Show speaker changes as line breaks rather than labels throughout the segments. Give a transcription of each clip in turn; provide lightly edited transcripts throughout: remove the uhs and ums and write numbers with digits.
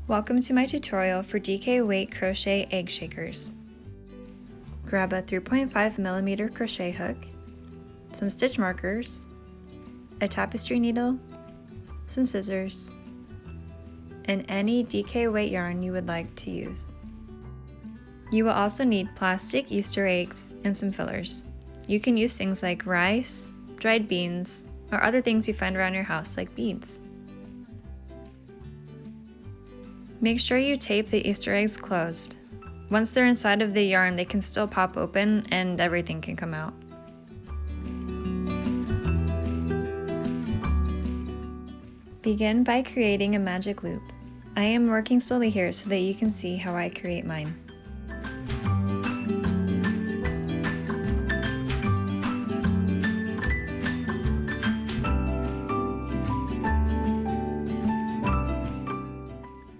Welcome to my tutorial for DK weight crochet egg shakers. Grab a 3.5mm crochet hook, some stitch markers, a tapestry needle, some scissors, and any DK weight yarn you would like to use. You will also need plastic Easter eggs and some fillers. You can use things like rice, dried beans, or other things you find around your house like beads. Make sure you tape the Easter eggs closed. Once they're inside of the yarn, they can still pop open and everything can come out. Begin by creating a magic loop. I am working slowly here so that you can see how I create mine.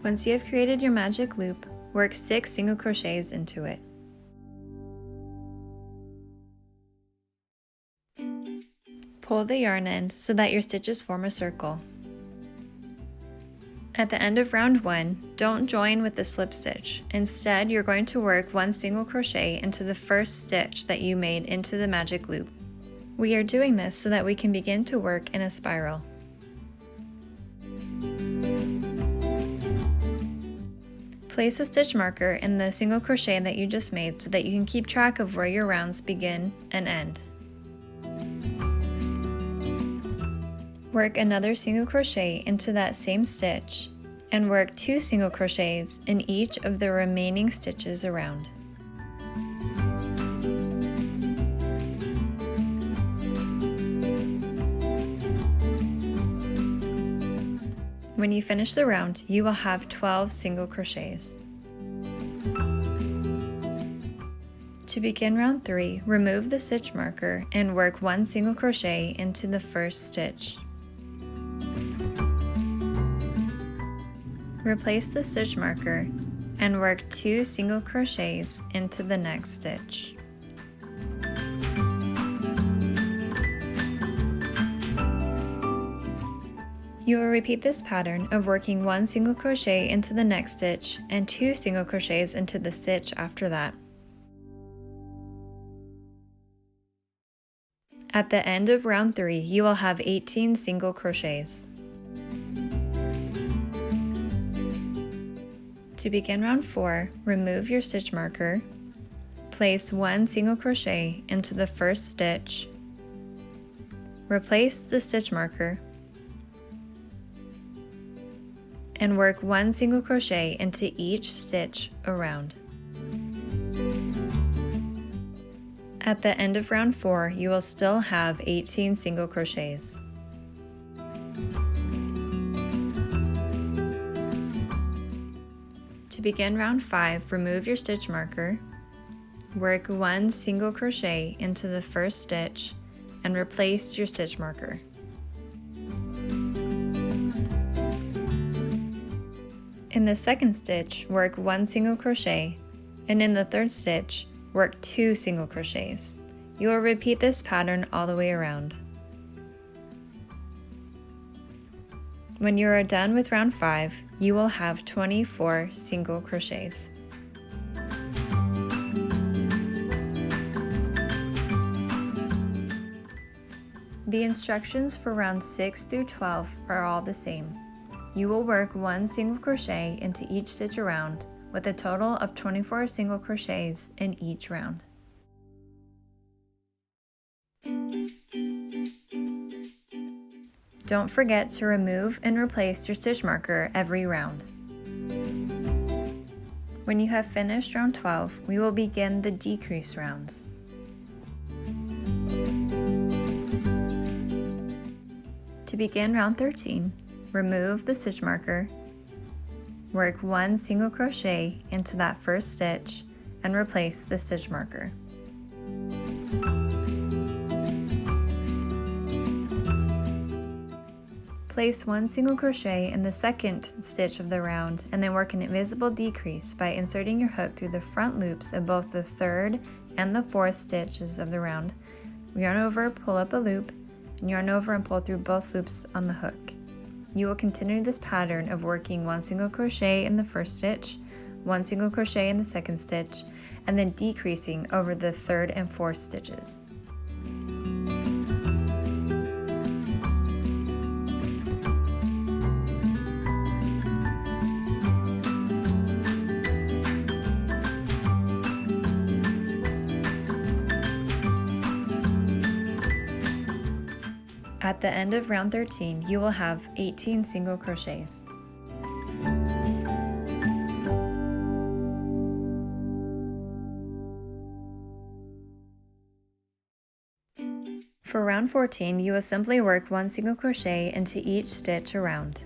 Once you have created your magic loop, work 6 single crochets into it. Pull the yarn end so that your stitches form a circle. At the end of round 1, don't join with the slip stitch. Instead, you're going to work 1 single crochet into the first stitch that you made into the magic loop. We are doing this so that we can begin to work in a spiral. Place a stitch marker in the single crochet that you just made so that you can keep track of where your rounds begin and end. Work another single crochet into that same stitch and work 2 single crochets in each of the remaining stitches around. When you finish the round, you will have 12 single crochets. To begin round 3, remove the stitch marker and work 1 single crochet into the first stitch. Replace the stitch marker and work 2 single crochets into the next stitch. You will repeat this pattern of working 1 single crochet into the next stitch and 2 single crochets into the stitch after that. At the end of round 3, you will have 18 single crochets. To begin round 4, remove your stitch marker, place 1 single crochet into the first stitch, replace the stitch marker, and work 1 single crochet into each stitch around. At the end of round 4, you will still have 18 single crochets. To begin round 5, remove your stitch marker, work 1 single crochet into the first stitch, and replace your stitch marker. In the second stitch, work 1 single crochet, and in the third stitch, work 2 single crochets. You will repeat this pattern all the way around. When you are done with round 5, you will have 24 single crochets. The instructions for rounds 6 through 12 are all the same. You will work 1 single crochet into each stitch around with a total of 24 single crochets in each round. Don't forget to remove and replace your stitch marker every round. When you have finished round 12, we will begin the decrease rounds. To begin round 13, remove the stitch marker, work 1 single crochet into that first stitch, and replace the stitch marker. Place 1 single crochet in the second stitch of the round and then work an invisible decrease by inserting your hook through the front loops of both the third and the fourth stitches of the round. Yarn over, pull up a loop, and yarn over and pull through both loops on the hook. you will continue this pattern of working 1 single crochet in the first stitch, 1 single crochet in the second stitch, and then decreasing over the 3rd and 4th stitches. At the end of round 13, you will have 18 single crochets. For round 14, you will simply work 1 single crochet into each stitch around.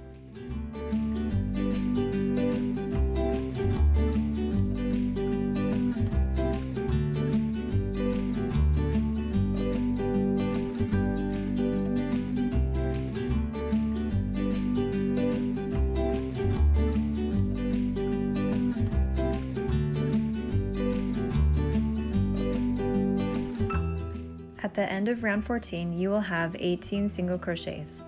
At the end of round 14, you will have 18 single crochets.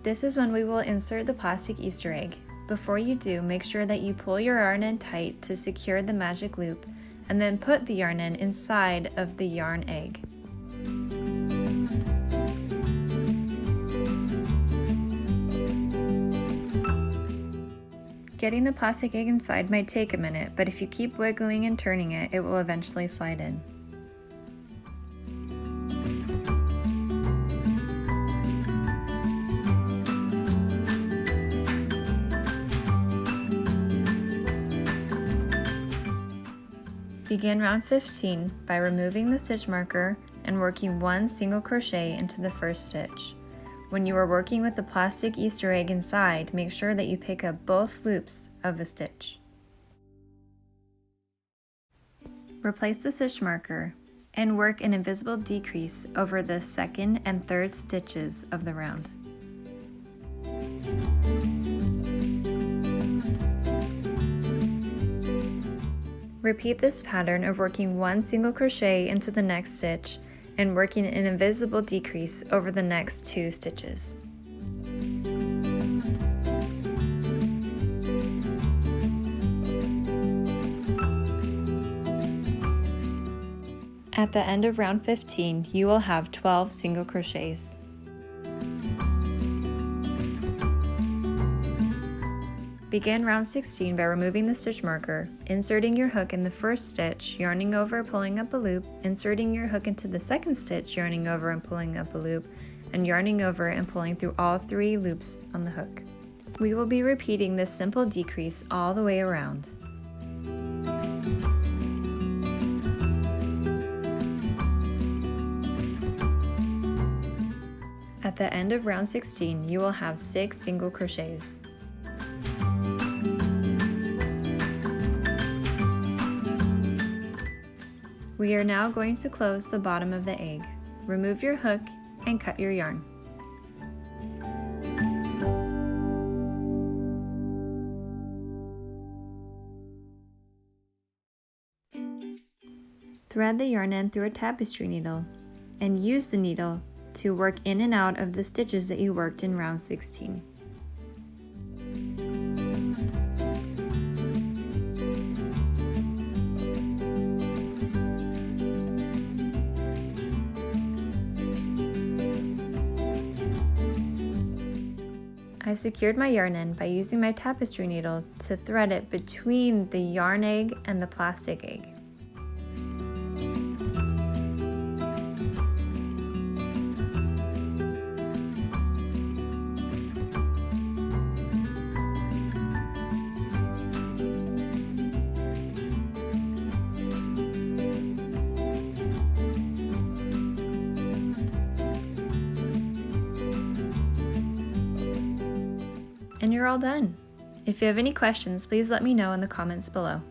This is when we will insert the plastic Easter egg. Before you do, make sure that you pull your yarn in tight to secure the magic loop, and then put the yarn in inside of the yarn egg. Getting the plastic egg inside might take a minute, but if you keep wiggling and turning it, it will eventually slide in. Begin round 15 by removing the stitch marker and working 1 single crochet into the first stitch. When you are working with the plastic Easter egg inside, make sure that you pick up both loops of a stitch. Replace the stitch marker and work an invisible decrease over the 2nd and 3rd stitches of the round. Repeat this pattern of working 1 single crochet into the next stitch and working an invisible decrease over the next 2 stitches. At the end of round 15, you will have 12 single crochets. Begin round 16 by removing the stitch marker, inserting your hook in the first stitch, yarning over, pulling up a loop, inserting your hook into the second stitch, yarning over and pulling up a loop, and yarning over and pulling through all 3 loops on the hook. We will be repeating this simple decrease all the way around. At the end of round 16, you will have 6 single crochets. We are now going to close the bottom of the egg. Remove your hook and cut your yarn. Thread the yarn end through a tapestry needle and use the needle to work in and out of the stitches that you worked in round 16. I secured my yarn end by using my tapestry needle to thread it between the yarn egg and the plastic egg. And you're all done. If you have any questions, please let me know in the comments below.